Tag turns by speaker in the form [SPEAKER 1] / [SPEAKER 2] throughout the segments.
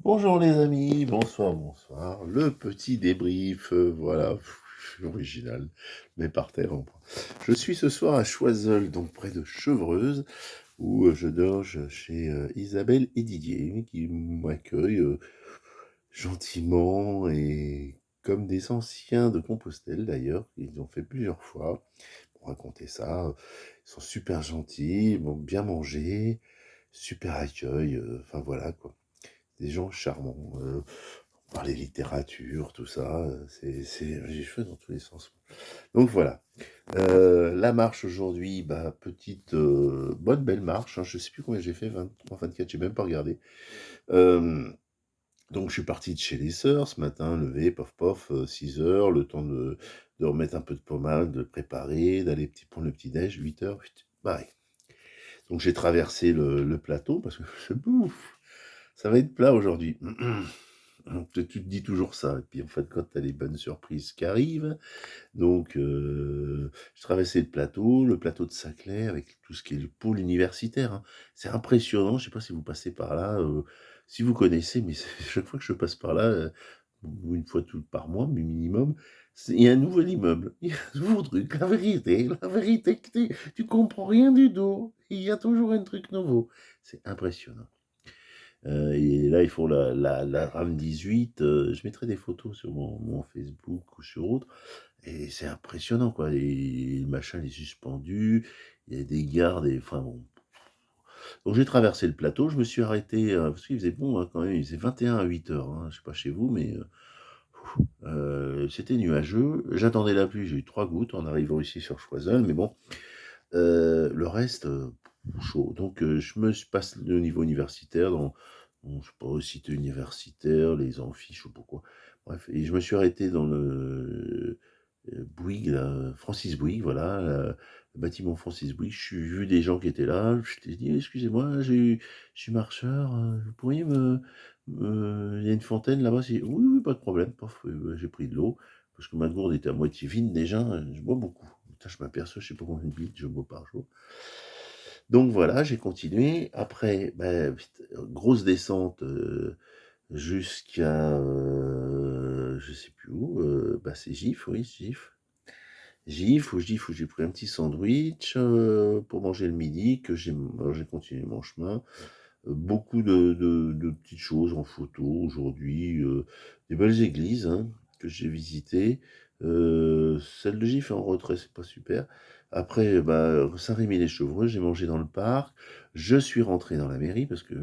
[SPEAKER 1] Bonjour les amis, bonsoir, bonsoir. Le petit débrief, voilà, original, mais par terre. Je suis ce soir à Choiseul, donc près de Chevreuse, où je loge chez Isabelle et Didier, qui m'accueillent gentiment et comme des anciens de Compostelle d'ailleurs. Ils ont fait plusieurs fois pour raconter ça. Ils sont super gentils, ils m'ont bien mangé, super accueil, enfin voilà quoi. Des gens charmants. On parlait littérature, tout ça. J'ai fait dans tous les sens. Donc voilà. La marche aujourd'hui, bah, petite, bonne belle marche, hein. Je sais plus combien j'ai fait, 23, 24, j'ai même pas regardé. Euh, donc je suis parti de chez les sœurs ce matin, levé, pof pof, 6 heures, le temps de remettre un peu de pommade, de préparer, d'aller prendre le petit déj, 8 heures, pareil. Donc j'ai traversé le plateau parce que je bouffe. Ça va être plat aujourd'hui. Tu te dis toujours ça. Et puis en fait, quand tu as les bonnes surprises qui arrivent, donc je traversais le plateau de Saclay, avec tout ce qui est le pôle universitaire, hein. C'est impressionnant. Je sais pas si vous passez par là, si vous connaissez, mais chaque fois que je passe par là, ou une fois par mois, mais minimum, il y a un nouvel immeuble. Il y a un nouveau truc. La vérité, que tu comprends rien du tout. Il y a toujours un truc nouveau. C'est impressionnant. Et là, ils font la rame 18. Je mettrai des photos sur mon Facebook ou sur autre. Et c'est impressionnant, quoi. Et le machin est suspendu. Il y a des gardes. Enfin bon. Donc j'ai traversé le plateau. Je me suis arrêté parce qu'il faisait bon, hein, quand même. Il faisait 21 à 8 heures, hein. Je sais pas chez vous, mais c'était nuageux. J'attendais la pluie. J'ai eu 3 gouttes en arrivant ici sur Choiseul. Mais bon, le reste, chaud. Donc je me suis passé au niveau universitaire bon, je sais pas, cité universitaire, les amphis, je sais pas pourquoi. Bref, et je me suis arrêté dans le Bouygues, là, Francis Bouygues, voilà, le bâtiment Francis Bouygues. Je suis vu des gens qui étaient là. Je t'ai dit, excusez-moi, je suis marcheur, vous pourriez il y a une fontaine là-bas. Oui, oui, pas de problème. Pof, j'ai pris de l'eau parce que ma gourde était à moitié vide déjà. Je bois beaucoup. Putain, je m'aperçois, je sais pas combien de litres je bois par jour. Donc voilà, j'ai continué. Après, ben, grosse descente jusqu'à, je sais plus où, bah c'est Gif, oui, Gif. Gif, où j'ai pris un petit sandwich pour manger le midi, j'ai continué mon chemin. Beaucoup de petites choses en photo aujourd'hui, des belles églises, hein, que j'ai visitées. Celle de Gif est en retrait, c'est pas super. Après, bah, Saint-Rémy-les-Chevreux, j'ai mangé dans le parc. Je suis rentré dans la mairie parce que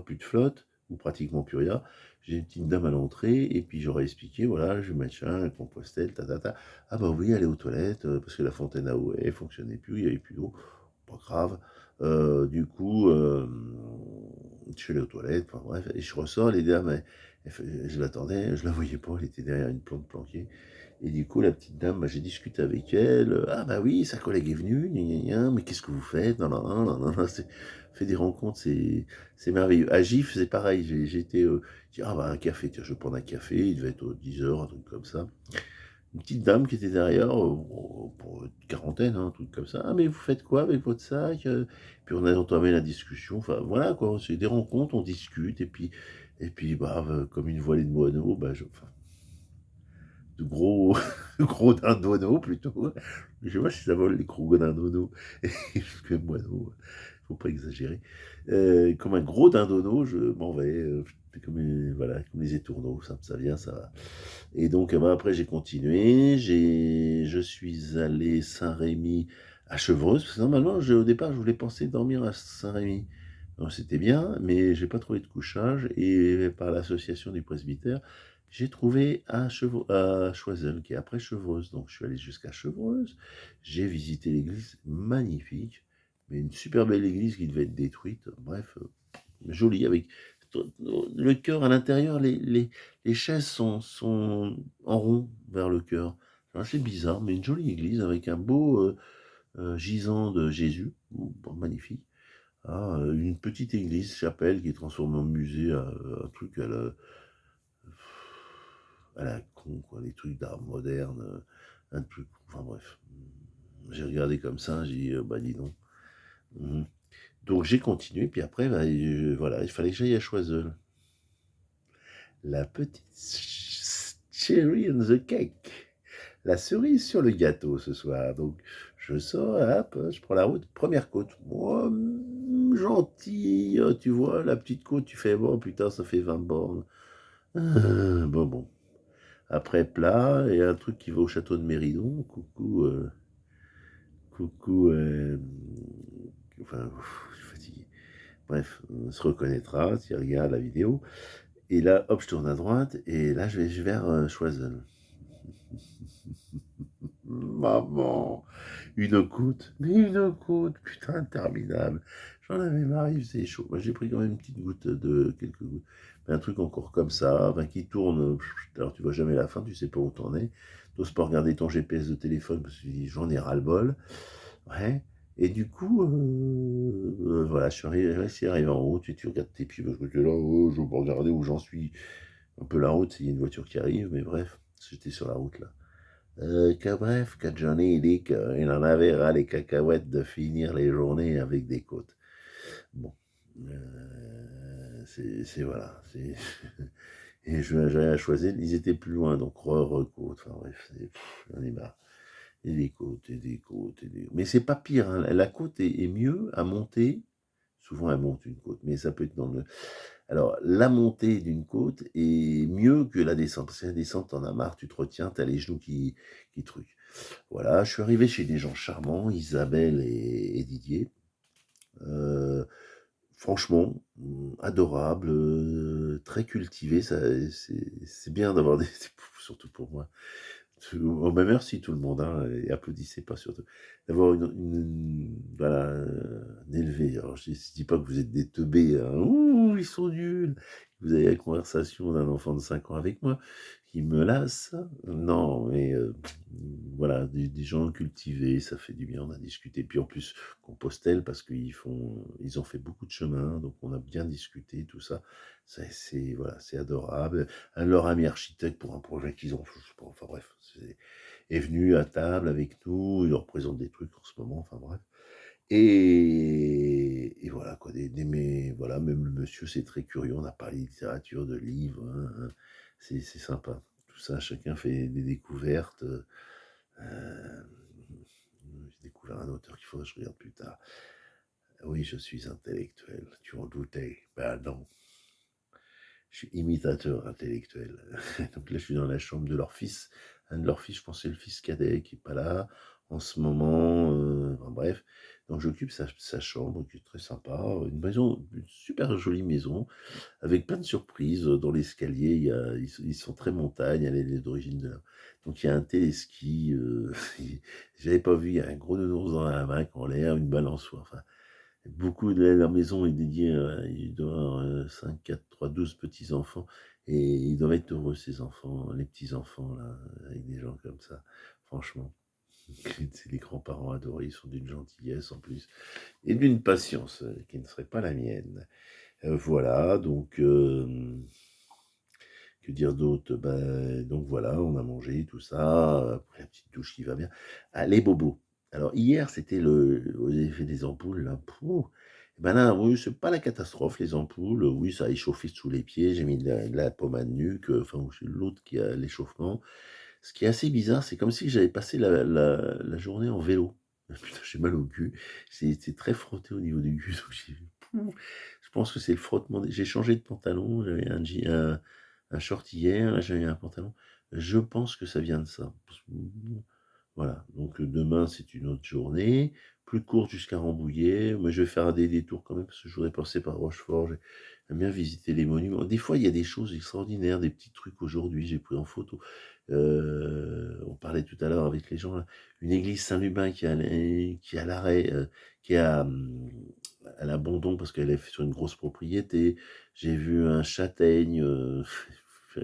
[SPEAKER 1] plus de flotte, ou pratiquement plus rien. J'ai une petite dame à l'entrée, et puis j'aurais expliqué, voilà, je machin, Compostelle, ta. Ah bah oui, aller aux toilettes, parce que la fontaine à eau, elle fonctionnait plus, il n'y avait plus d'eau. Pas grave. Du coup, je suis allé aux toilettes, enfin bref, et je ressors, les dames, je l'attendais, je la voyais pas, elle était derrière une plante planquée. Et du coup, la petite dame, bah, j'ai discuté avec elle. Ah bah oui, sa collègue est venue, gna gna gna, mais qu'est-ce que vous faites? Non, non, non, non, non, non, fait des rencontres, c'est merveilleux. À Gif, c'est pareil, j'ai été, j'ai dit, ah bah un café, tiens, je vais prendre un café, il devait être 10 heures, un truc comme ça. Une petite dame qui était derrière, pour une quarantaine, hein, un truc comme ça. Ah, mais vous faites quoi avec votre sac? Puis on a entamé la discussion. Enfin, voilà, quoi. C'est des rencontres, on discute. Et puis bah, comme une voilée de moineaux, bah, enfin, de gros, gros dindonneaux plutôt. Je sais pas si ça vole les gros dindonneaux. Parce que moineaux, faut pas exagérer. Comme un gros dindonneau, je m'en vais. Comme, voilà, comme les étourneaux, ça vient, ça va. Et donc, bah, après, j'ai continué. Je suis allé Saint-Rémy à Chevreuse. Parce que normalement, au départ, je voulais penser dormir à Saint-Rémy. Alors, c'était bien, mais j'ai pas trouvé de couchage. Et par l'association du presbytère, j'ai trouvé à Choiseul, qui est après Chevreuse. Donc, je suis allé jusqu'à Chevreuse. J'ai visité l'église magnifique, mais une super belle église qui devait être détruite. Bref, jolie, avec le chœur à l'intérieur, les chaises sont en rond vers le chœur. C'est assez bizarre, mais une jolie église avec un beau gisant de Jésus, bon, magnifique. Ah, une petite église, chapelle, qui est transformée en musée, un truc à la con, quoi, des trucs d'art moderne, un truc, enfin bref. J'ai regardé comme ça, j'ai dit, bah dis donc. Mhm. Donc j'ai continué, puis après, bah, voilà, il fallait que j'aille à Choiseul. La petite cherry on the cake. La cerise sur le gâteau ce soir. Donc, je sors, hop, je prends la route, première côte. Oh, gentil, tu vois, la petite côte, tu fais, bon, putain, ça fait 20 bornes. Bon. Après, plat, et un truc qui va au château de Méridon. Coucou, enfin, je suis fatigué. Bref, on se reconnaîtra si tu regardes la vidéo. Et là, hop, je tourne à droite, et là, je vais vers Choiseul. Maman, une côte, mais une côte, putain, interminable. J'en avais marre, il faisait chaud. Moi, j'ai pris quand même une petite goutte de quelques gouttes. Mais un truc encore comme ça, enfin, qui tourne. Alors, tu vois jamais la fin, tu sais pas où t'en es. T'oses pas regarder ton GPS de téléphone parce que tu dis, j'en ai ras-le-bol. Ouais. Et du coup, voilà, je suis arrivé en route, et tu regardes tes pieds, parce que tu es là, oh, je veux pas regarder où j'en suis. Un peu la route, s'il y a une voiture qui arrive, mais bref, j'étais sur la route là. Que Johnny dit qu'il en avait ras les cacahuètes de finir les journées avec des côtes. Bon, voilà. Et j'avais choisi, ils étaient plus loin, donc côte. Enfin bref, j'en ai marre. Et des côtes, et des côtes, et des... Mais c'est pas pire, hein. La côte est mieux à monter. Souvent, elle monte une côte, mais ça peut être dans le... Alors, la montée d'une côte est mieux que la descente. Parce que la descente, t'en as marre, tu te retiens, t'as les genoux qui truquent. Voilà, je suis arrivé chez des gens charmants, Isabelle et Didier. Franchement, adorable, très cultivé. C'est bien d'avoir des... Surtout pour moi. Oh, bah merci tout le monde, hein, et applaudissez pas surtout. D'avoir voilà, un élevé. Alors je dis pas que vous êtes des teubés, hein. Ouh, ils sont nuls. Vous avez la conversation d'un enfant de 5 ans avec moi qui me lasse. Non, mais voilà, des gens cultivés, ça fait du bien, on a discuté. Puis en plus, Compostelle, parce ils ont fait beaucoup de chemin, donc on a bien discuté, tout ça. Voilà, c'est adorable. Leur ami architecte pour un projet qu'ils ont, je sais pas, enfin bref, est venu à table avec nous, il leur présente des trucs en ce moment, enfin bref. Et voilà, quoi, mais voilà, même le monsieur, c'est très curieux, on a parlé de littérature, de livres, hein, c'est sympa. Tout ça, chacun fait des découvertes. J'ai découvert un auteur qu'il faudrait que je regarde plus tard. Oui, je suis intellectuel, tu en doutais. Ben non, je suis imitateur intellectuel. Donc là, je suis dans la chambre de leur fils. Un de leurs fils, je pense que c'est le fils cadet qui n'est pas là en ce moment. Enfin, bref, donc j'occupe sa chambre qui est très sympa. Une super jolie maison avec plein de surprises. Dans l'escalier, ils sont très montagne, elle est d'origine de là. Donc il y a un téléski. J'avais pas vu, il y a un gros nounours dans la main en l'air, une balançoire. Enfin, beaucoup de la maison est dédiée, il doit avoir 5, 4, 3, 12 petits-enfants, et ils doivent être heureux, ces enfants, les petits-enfants, là, avec des gens comme ça, franchement. C'est des grands-parents adorés, ils sont d'une gentillesse en plus, et d'une patience qui ne serait pas la mienne. Voilà, donc, que dire d'autre? Ben, donc voilà, on a mangé, tout ça, après la petite douche qui va bien. Ah, les bobos. Alors hier, c'était aux effets des ampoules, là. Pouh. Ben là, oui, c'est pas la catastrophe, les ampoules. Oui, ça a échauffé sous les pieds, j'ai mis de la pommade nuque, enfin, c'est l'autre qui a l'échauffement. Ce qui est assez bizarre, c'est comme si j'avais passé la journée en vélo. Putain, j'ai mal au cul. C'est très frotté au niveau du cul. Donc pouh. Je pense que c'est le frottement. J'ai changé de pantalon, j'avais un short hier, là j'avais un pantalon. Je pense que ça vient de ça. Voilà, donc demain c'est une autre journée, plus courte jusqu'à Rambouillet. Moi je vais faire des détours quand même parce que je voudrais passer par Rochefort. J'aime bien visiter les monuments. Des fois il y a des choses extraordinaires, des petits trucs aujourd'hui, j'ai pris en photo. On parlait tout à l'heure avec les gens là. Une église Saint-Lubin qui est à l'arrêt, qui est à l'abandon parce qu'elle est sur une grosse propriété. J'ai vu un châtaigne,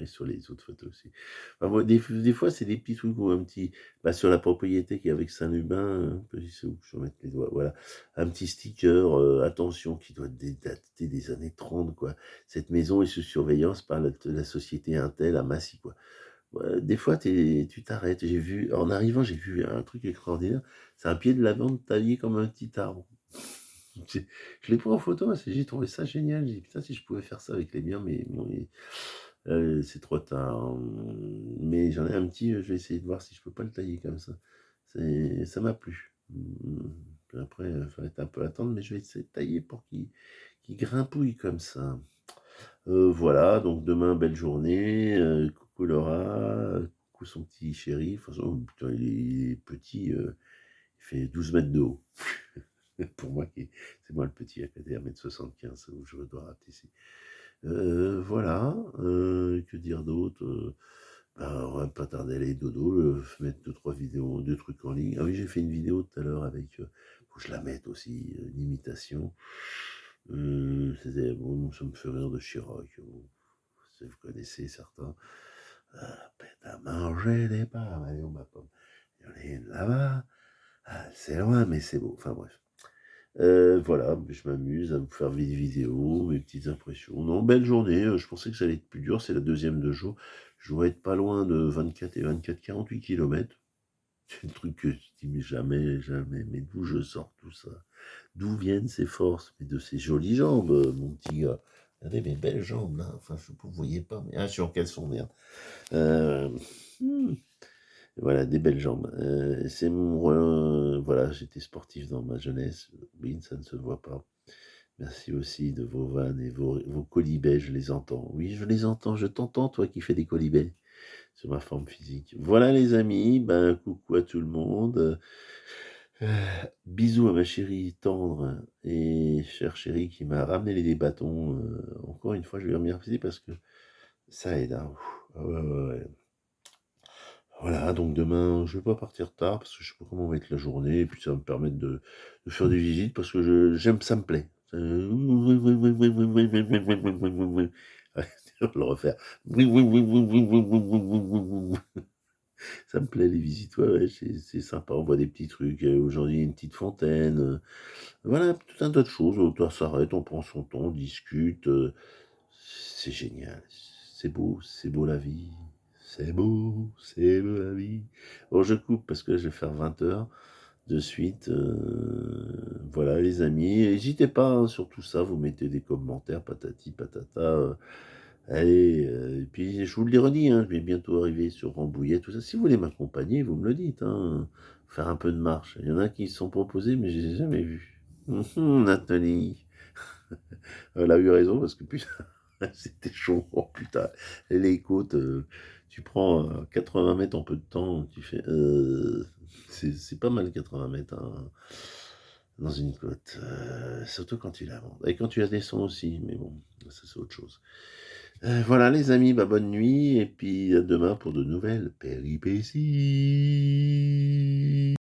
[SPEAKER 1] sur les autres photos aussi. Enfin, moi, des fois, c'est des petits trucs ou un petit, bah, sur la propriété qui est avec Saint-Lubin, c'est où je vais mettre les doigts, voilà, un petit sticker, attention, qui doit dater des années 30, quoi. Cette maison est sous surveillance par la société Intel à Massy, quoi. Ouais, des fois, tu t'arrêtes. En arrivant, j'ai vu un truc extraordinaire. C'est un pied de lavande taillé comme un petit arbre. Je l'ai pris en photo, j'ai trouvé ça génial. J'ai dit, putain, si je pouvais faire ça avec les miens, mais bon, C'est trop tard, mais j'en ai un petit, je vais essayer de voir si je peux pas le tailler comme ça. Ça m'a plu. Puis après, ça va être un peu attendre, mais je vais essayer de tailler pour qu'il grimpouille comme ça. Voilà, donc demain, belle journée, coucou Laura, coucou son petit chéri. Enfin, oh, putain, il est petit, il fait 12 mètres de haut. Pour moi, c'est moi le petit à côté, 1,75 m, où je dois rapetisser. Voilà, que dire d'autre? On va pas tarder à aller dodo, mettre deux, trois vidéos, deux trucs en ligne. Ah oui, j'ai fait une vidéo tout à l'heure avec, faut que je la mette aussi, une imitation. C'était, bon, ça me fait rire de Chirac. Bon, si vous connaissez certains. Pète à manger des pommes, allez, on ma pomme. Il y en a une là-bas. Ah, c'est loin, mais c'est beau. Enfin bref. Voilà, je m'amuse à vous faire des vidéos, mes petites impressions. Non, belle journée, je pensais que ça allait être plus dur, c'est la deuxième de jour. Je dois être pas loin de 24 et 24, 48 km. C'est le truc que je dis, mais jamais, jamais, mais d'où je sors tout ça? D'où viennent ces forces? Mais de ces jolies jambes, mon petit gars. Regardez mes belles jambes, là. Enfin, vous voyez pas, mais... Ah, je suis en caleçon, merde. Hmm. Voilà, des belles jambes. Voilà, j'étais sportif dans ma jeunesse. Oui, ça ne se voit pas. Merci aussi de vos vannes et vos colibets, je les entends. Oui, je les entends, je t'entends, toi qui fais des colibets sur ma forme physique. Voilà les amis, ben coucou à tout le monde. Bisous à ma chérie tendre et chère chérie qui m'a ramené les bâtons. Encore une fois, je vais remercier parce que ça aide. Hein. Ah ouais, ouais, ouais. Voilà, donc demain, je vais pas partir tard parce que je sais pas comment va être la journée, et puis ça va me permettre de faire des visites parce que j'aime, ça me plaît. On va le refaire. Ça me plaît les visites, ouais, ouais, c'est sympa, on voit des petits trucs. Aujourd'hui, une petite fontaine. Voilà, tout un tas de choses. On s'arrête, on prend son temps, on discute. C'est génial. C'est beau la vie. C'est beau la vie. Bon, je coupe parce que je vais faire 20 heures de suite. Voilà, les amis. N'hésitez pas, hein, sur tout ça, vous mettez des commentaires, patati, patata. Allez, et puis je vous le redis, hein, je vais bientôt arriver sur Rambouillet, tout ça. Si vous voulez m'accompagner, vous me le dites, hein, faire un peu de marche. Il y en a qui se sont proposés, mais je les ai jamais vus. Nathalie, elle a eu raison parce que putain, c'était chaud. Oh putain, et les côtes, tu prends 80 mètres en peu de temps, tu fais. C'est pas mal 80 mètres, hein, dans une côte, surtout quand tu la montes. Et quand tu la descends aussi, mais bon, ça c'est autre chose. Voilà les amis, bah, bonne nuit et puis à demain pour de nouvelles péripéties.